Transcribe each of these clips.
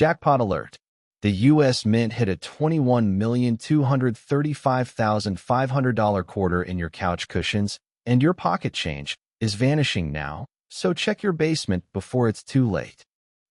Jackpot alert. The U.S. Mint hit a $21,235,500 quarter in your couch cushions, and your pocket change is vanishing now, so check your basement before it's too late.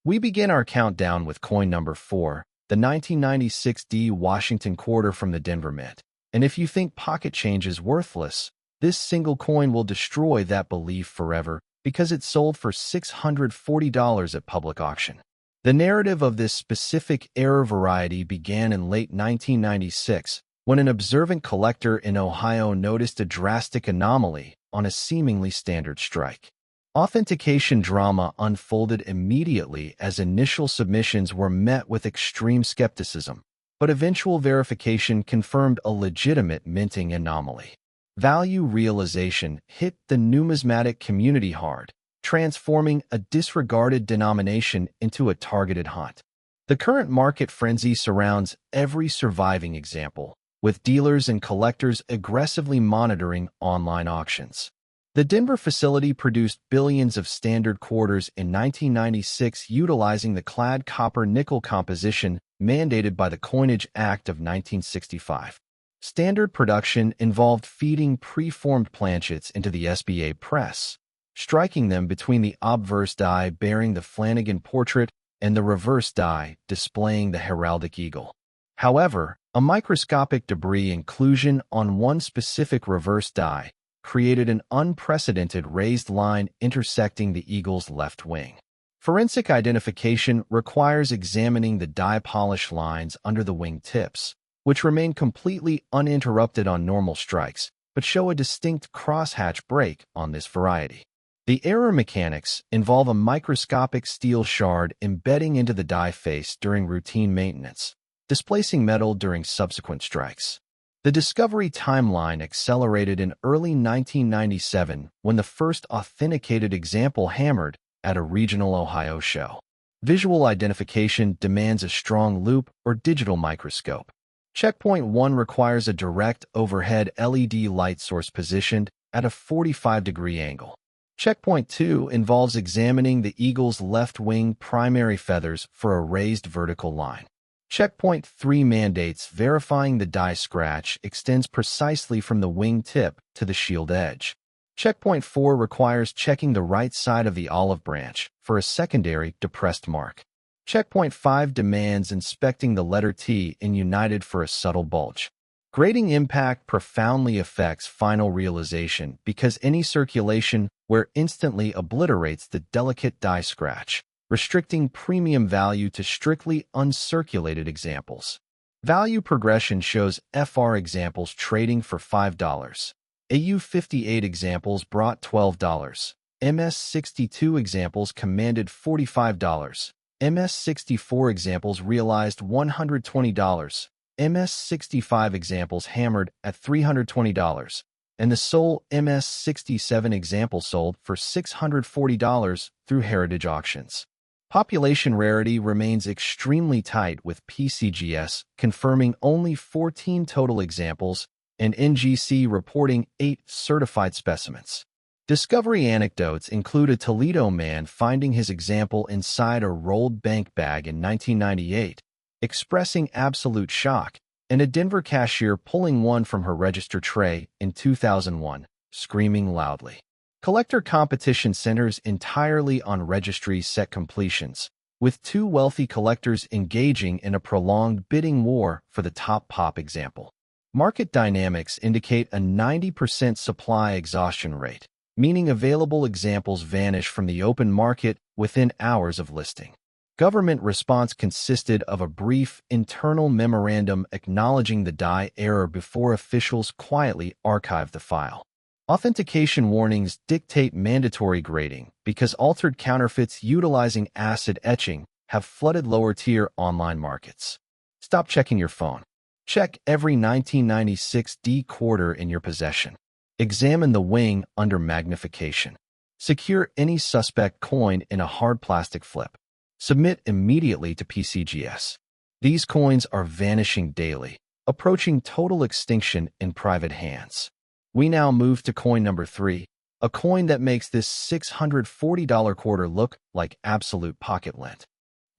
We begin our countdown with coin number 4, the 1996 D Washington quarter from the Denver Mint. And if you think pocket change is worthless, this single coin will destroy that belief forever because it sold for $640 at public auction. The narrative of this specific error variety began in late 1996 when an observant collector in Ohio noticed a drastic anomaly on a seemingly standard strike. Authentication drama unfolded immediately as initial submissions were met with extreme skepticism, but eventual verification confirmed a legitimate minting anomaly. Value realization hit the numismatic community hard, transforming a disregarded denomination into a targeted hunt. The current market frenzy surrounds every surviving example, with dealers and collectors aggressively monitoring online auctions. The Denver facility produced billions of standard quarters in 1996 utilizing the clad copper-nickel composition mandated by the Coinage Act of 1965. Standard production involved feeding preformed planchets into the SBA press, striking them between the obverse die bearing the Flanagan portrait and the reverse die displaying the heraldic eagle. However, a microscopic debris inclusion on one specific reverse die created an unprecedented raised line intersecting the eagle's left wing. Forensic identification requires examining the die polish lines under the wing tips, which remain completely uninterrupted on normal strikes, but show a distinct crosshatch break on this variety. The error mechanics involve a microscopic steel shard embedding into the die face during routine maintenance, displacing metal during subsequent strikes. The discovery timeline accelerated in early 1997 when the first authenticated example hammered at a regional Ohio show. Visual identification demands a strong loop or digital microscope. Checkpoint 1 requires a direct overhead LED light source positioned at a 45-degree angle. Checkpoint 2 involves examining the eagle's left wing primary feathers for a raised vertical line. Checkpoint 3 mandates verifying the die scratch extends precisely from the wing tip to the shield edge. Checkpoint 4 requires checking the right side of the olive branch for a secondary depressed mark. Checkpoint 5 demands inspecting the letter T in United for a subtle bulge. Grading impact profoundly affects final realization because any circulation where instantly obliterates the delicate die scratch, restricting premium value to strictly uncirculated examples. Value progression shows FR examples trading for $5. AU58 examples brought $12. MS62 examples commanded $45. MS64 examples realized $120. MS65 examples hammered at $320. And the sole MS67 example sold for $640 through heritage auctions. Population rarity remains extremely tight with PCGS confirming only 14 total examples and NGC reporting 8 certified specimens. Discovery anecdotes include a Toledo man finding his example inside a rolled bank bag in 1998, expressing absolute shock, and a Denver cashier pulling one from her register tray in 2001, screaming loudly. Collector competition centers entirely on registry set completions, with 2 wealthy collectors engaging in a prolonged bidding war for the top pop example. Market dynamics indicate a 90% supply exhaustion rate, meaning available examples vanish from the open market within hours of listing. Government response consisted of a brief internal memorandum acknowledging the die error before officials quietly archived the file. Authentication warnings dictate mandatory grading because altered counterfeits utilizing acid etching have flooded lower-tier online markets. Stop checking your phone. Check every 1996 D quarter in your possession. Examine the wing under magnification. Secure any suspect coin in a hard plastic flip. Submit immediately to PCGS. These coins are vanishing daily, approaching total extinction in private hands. We now move to coin number 3, a coin that makes this $640 quarter look like absolute pocket lint.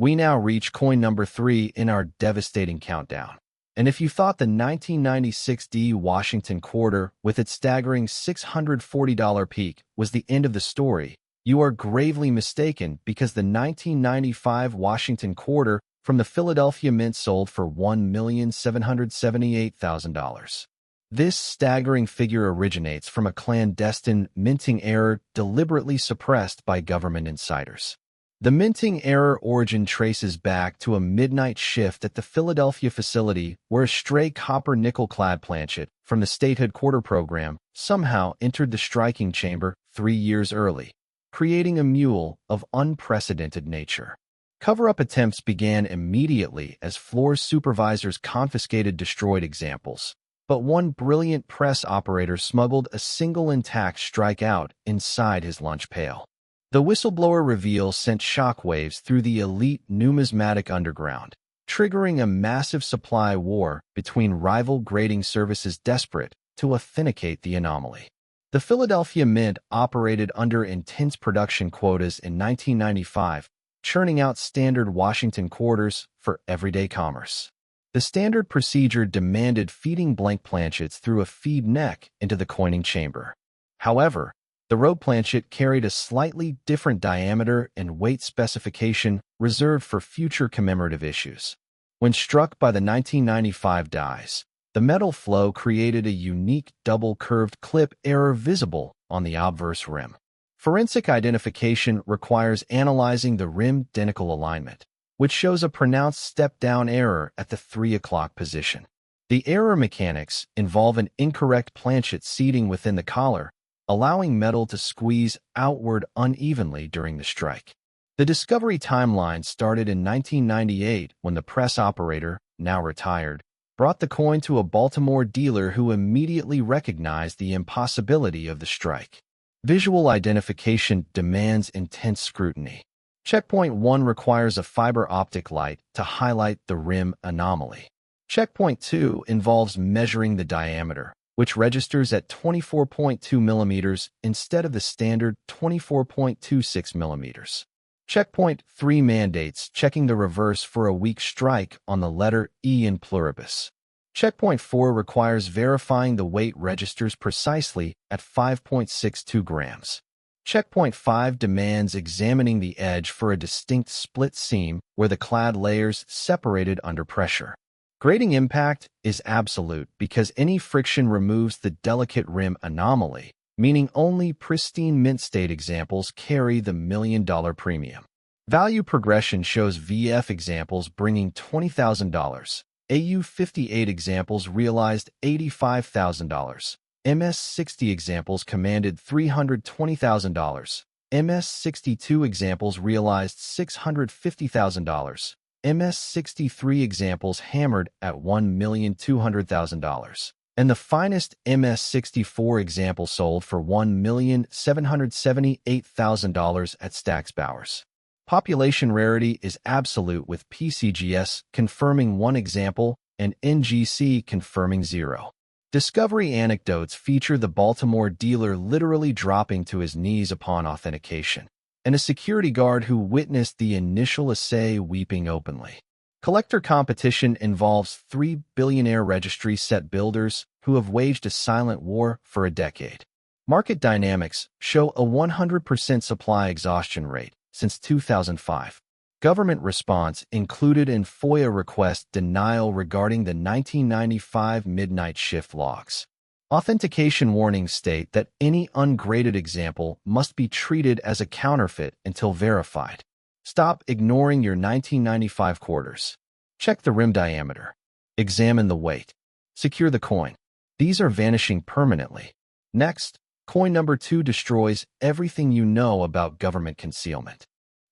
We now reach coin number 3 in our devastating countdown. And if you thought the 1996 D Washington quarter with its staggering $640 peak was the end of the story, you are gravely mistaken, because the 1995 Washington quarter from the Philadelphia Mint sold for $1,778,000. This staggering figure originates from a clandestine minting error deliberately suppressed by government insiders. The minting error origin traces back to a midnight shift at the Philadelphia facility where a stray copper-nickel-clad planchet from the statehood quarter program somehow entered the striking chamber 3 years early, creating a mule of unprecedented nature. Cover-up attempts began immediately as floor supervisors confiscated destroyed examples, but one brilliant press operator smuggled a single intact strikeout inside his lunch pail. The whistleblower reveal sent shockwaves through the elite numismatic underground, triggering a massive supply war between rival grading services desperate to authenticate the anomaly. The Philadelphia Mint operated under intense production quotas in 1995, churning out standard Washington quarters for everyday commerce. The standard procedure demanded feeding blank planchets through a feed neck into the coining chamber. However, the road planchet carried a slightly different diameter and weight specification reserved for future commemorative issues. When struck by the 1995 dies, the metal flow created a unique double-curved clip error visible on the obverse rim. Forensic identification requires analyzing the rim denical alignment, which shows a pronounced step-down error at the 3 o'clock position. The error mechanics involve an incorrect planchet seating within the collar, allowing metal to squeeze outward unevenly during the strike. The discovery timeline started in 1998 when the press operator, now retired, brought the coin to a Baltimore dealer who immediately recognized the impossibility of the strike. Visual identification demands intense scrutiny. Checkpoint 1 requires a fiber optic light to highlight the rim anomaly. Checkpoint 2 involves measuring the diameter, which registers at 24.2 millimeters instead of the standard 24.26 millimeters. Checkpoint 3 mandates checking the reverse for a weak strike on the letter E in pluribus. Checkpoint 4 requires verifying the weight registers precisely at 5.62 grams. Checkpoint 5 demands examining the edge for a distinct split seam where the clad layers separated under pressure. Grading impact is absolute because any friction removes the delicate rim anomaly, meaning only pristine mint state examples carry the $1 million premium. Value progression shows VF examples bringing $20,000, AU58 examples realized $85,000, MS60 examples commanded $320,000, MS62 examples realized $650,000, MS63 examples hammered at $1,200,000, and the finest MS64 example sold for $1,778,000 at Stacksbowers. Population rarity is absolute, with PCGS confirming 1 example and NGC confirming 0. Discovery anecdotes feature the Baltimore dealer literally dropping to his knees upon authentication, and a security guard who witnessed the initial assay weeping openly. Collector competition involves 3 billionaire registry set builders who have waged a silent war for a decade. Market dynamics show a 100% supply exhaustion rate since 2005. Government response included in FOIA request denial regarding the 1995 midnight shift logs. Authentication warnings state that any ungraded example must be treated as a counterfeit until verified. Stop ignoring your 1995 quarters. Check the rim diameter. Examine the weight. Secure the coin. These are vanishing permanently. Next, coin number 2 destroys everything you know about government concealment.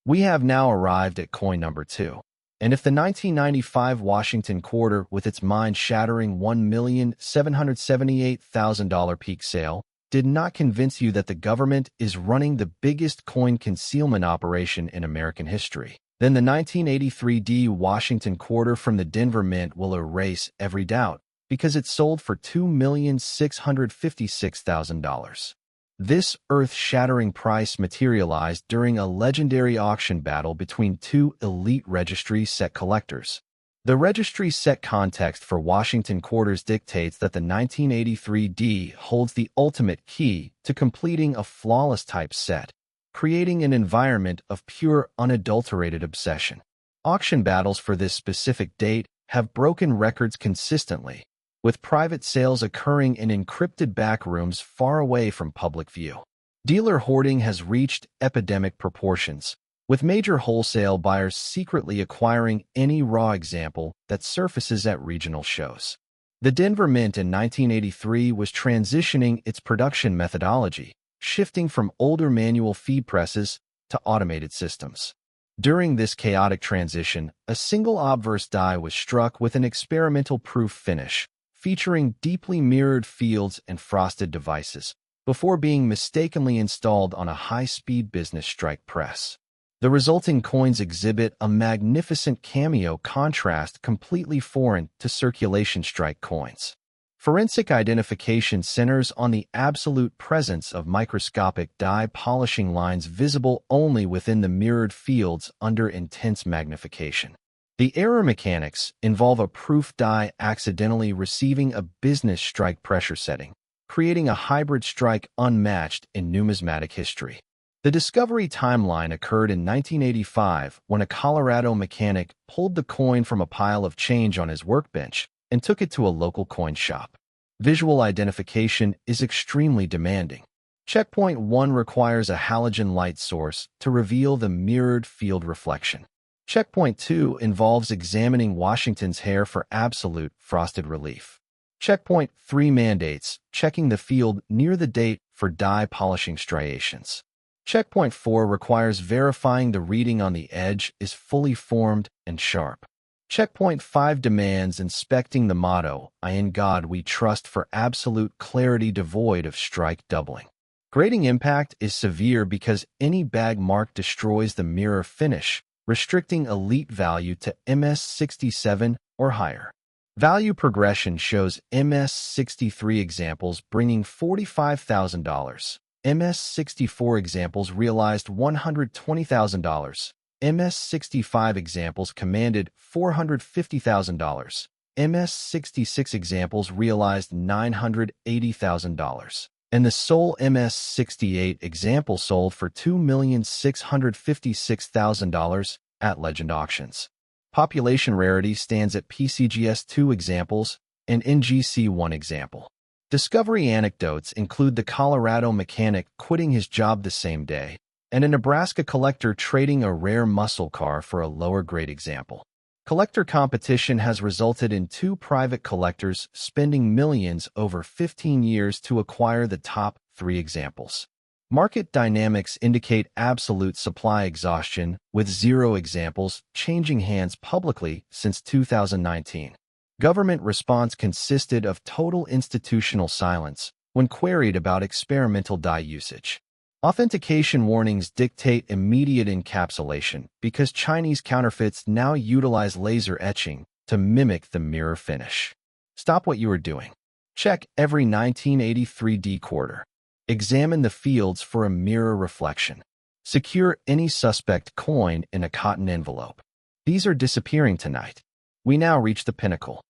We have now arrived at coin number 2. And if the 1995 Washington quarter with its mind-shattering $1,778,000 peak sale did not convince you that the government is running the biggest coin concealment operation in American history, then the 1983 D Washington quarter from the Denver Mint will erase every doubt, because it sold for $2,656,000. This earth-shattering price materialized during a legendary auction battle between two elite registry set collectors. The registry set context for Washington quarters dictates that the 1983 D holds the ultimate key to completing a flawless type set, creating an environment of pure, unadulterated obsession. Auction battles for this specific date have broken records consistently, with private sales occurring in encrypted backrooms far away from public view. Dealer hoarding has reached epidemic proportions, with major wholesale buyers secretly acquiring any raw example that surfaces at regional shows. The Denver Mint in 1983 was transitioning its production methodology, shifting from older manual feed presses to automated systems. During this chaotic transition, a single obverse die was struck with an experimental proof finish, featuring deeply mirrored fields and frosted devices, before being mistakenly installed on a high-speed business strike press. The resulting coins exhibit a magnificent cameo contrast completely foreign to circulation strike coins. Forensic identification centers on the absolute presence of microscopic die polishing lines visible only within the mirrored fields under intense magnification. The error mechanics involve a proof die accidentally receiving a business strike pressure setting, creating a hybrid strike unmatched in numismatic history. The discovery timeline occurred in 1985 when a Colorado mechanic pulled the coin from a pile of change on his workbench and took it to a local coin shop. Visual identification is extremely demanding. Checkpoint 1 requires a halogen light source to reveal the mirrored field reflection. Checkpoint 2 involves examining Washington's hair for absolute frosted relief. Checkpoint 3 mandates checking the field near the date for die polishing striations. Checkpoint 4 requires verifying the reading on the edge is fully formed and sharp. Checkpoint 5 demands inspecting the motto, "In God We Trust," for absolute clarity devoid of strike doubling. Grading impact is severe because any bag mark destroys the mirror finish, restricting elite value to MS67 or higher. Value progression shows MS63 examples bringing $45,000. MS64 examples realized $120,000. MS65 examples commanded $450,000. MS66 examples realized $980,000. And the sole MS68 example sold for $2,656,000 at Legend Auctions. Population rarity stands at PCGS 2 examples and NGC 1 example. Discovery anecdotes include the Colorado mechanic quitting his job the same day, and a Nebraska collector trading a rare muscle car for a lower-grade example. Collector competition has resulted in two private collectors spending millions over 15 years to acquire the top 3 examples. Market dynamics indicate absolute supply exhaustion, with 0 examples changing hands publicly since 2019. Government response consisted of total institutional silence when queried about experimental die usage. Authentication warnings dictate immediate encapsulation because Chinese counterfeits now utilize laser etching to mimic the mirror finish. Stop what you are doing. Check every 1983 D quarter. Examine the fields for a mirror reflection. Secure any suspect coin in a cotton envelope. These are disappearing tonight. We now reach the pinnacle.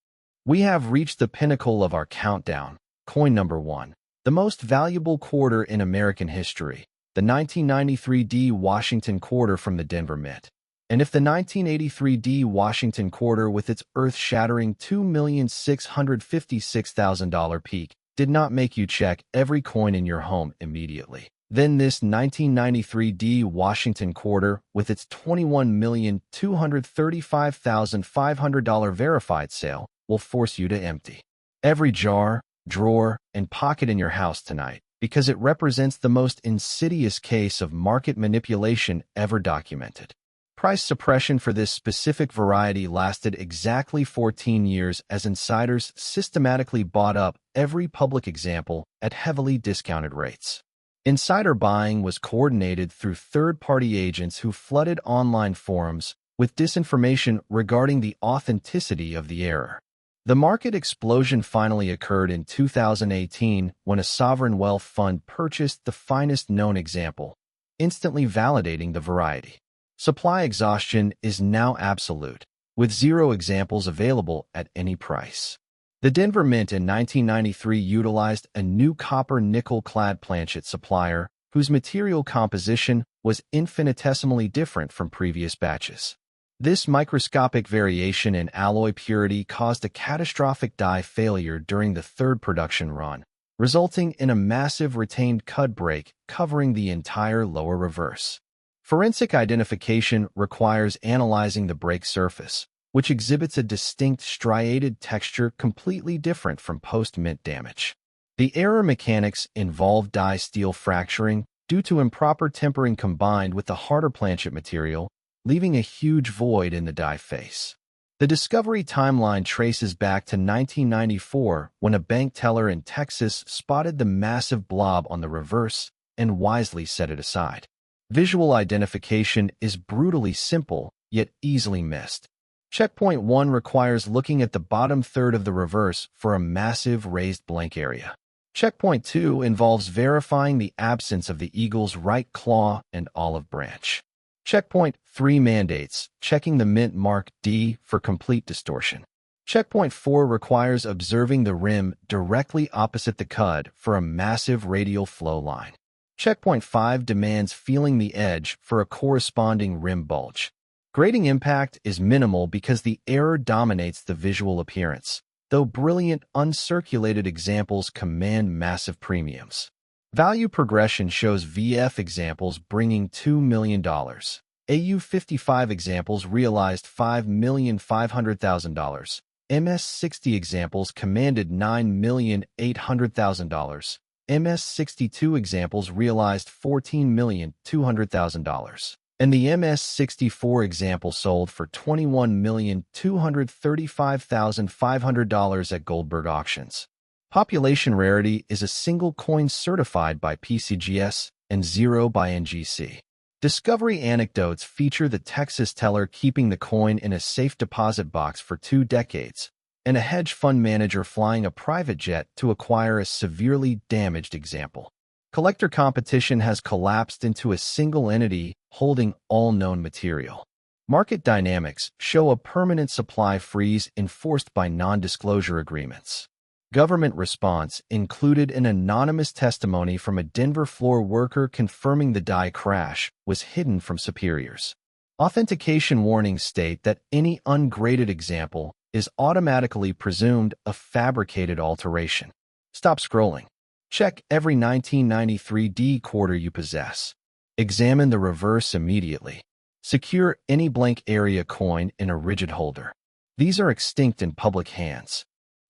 We have reached the pinnacle of our countdown. Coin number 1. The most valuable quarter in American history, the 1993 D Washington quarter from the Denver Mint. And if the 1983 D Washington quarter with its earth-shattering $2,656,000 peak did not make you check every coin in your home immediately, then this 1993 D Washington quarter with its $21,235,500 verified sale will force you to empty every jar, drawer, and pocket in your house tonight, because it represents the most insidious case of market manipulation ever documented. Price suppression for this specific variety lasted exactly 14 years as insiders systematically bought up every public example at heavily discounted rates. Insider buying was coordinated through third-party agents who flooded online forums with disinformation regarding the authenticity of the error. The market explosion finally occurred in 2018 when a sovereign wealth fund purchased the finest known example, instantly validating the variety. Supply exhaustion is now absolute, with 0 examples available at any price. The Denver Mint in 1993 utilized a new copper-nickel-clad planchet supplier whose material composition was infinitesimally different from previous batches. This microscopic variation in alloy purity caused a catastrophic die failure during the 3rd production run, resulting in a massive retained cud break covering the entire lower reverse. Forensic identification requires analyzing the break surface, which exhibits a distinct striated texture completely different from post-mint damage. The error mechanics involve die steel fracturing due to improper tempering combined with the harder planchet material, leaving a huge void in the die face. The discovery timeline traces back to 1994 when a bank teller in Texas spotted the massive blob on the reverse and wisely set it aside. Visual identification is brutally simple, yet easily missed. Checkpoint 1 requires looking at the bottom third of the reverse for a massive raised blank area. Checkpoint 2 involves verifying the absence of the eagle's right claw and olive branch. Checkpoint 3 mandates checking the mint mark D for complete distortion. Checkpoint 4 requires observing the rim directly opposite the cud for a massive radial flow line. Checkpoint 5 demands feeling the edge for a corresponding rim bulge. Grading impact is minimal because the error dominates the visual appearance, though brilliant uncirculated examples command massive premiums. Value progression shows VF examples bringing $2 million. AU55 examples realized $5,500,000. MS60 examples commanded $9,800,000. MS62 examples realized $14,200,000. And the MS64 example sold for $21,235,500 at Goldberg auctions. Population rarity is a single coin certified by PCGS and 0 by NGC. Discovery anecdotes feature the Texas teller keeping the coin in a safe deposit box for 2 decades, and a hedge fund manager flying a private jet to acquire a severely damaged example. Collector competition has collapsed into a single entity holding all known material. Market dynamics show a permanent supply freeze enforced by non-disclosure agreements. Government response included an anonymous testimony from a Denver floor worker confirming the die crash was hidden from superiors. Authentication warnings state that any ungraded example is automatically presumed a fabricated alteration. Stop scrolling. Check every 1993 D quarter you possess. Examine the reverse immediately. Secure any blank area coin in a rigid holder. These are extinct in public hands.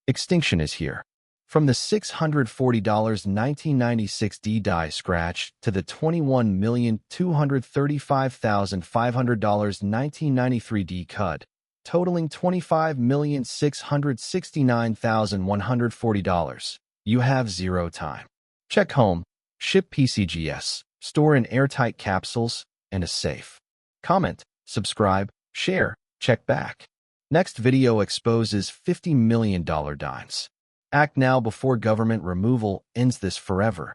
Extinction is here. From the $640 1996 D die scratch to the $21,235,500 1993 D cud, totaling $25,669,140. You have 0 time. Check home, ship PCGS, store in airtight capsules, and a safe. Comment, subscribe, share, check back. Next video exposes $50 million dimes. Act now before government removal ends this forever.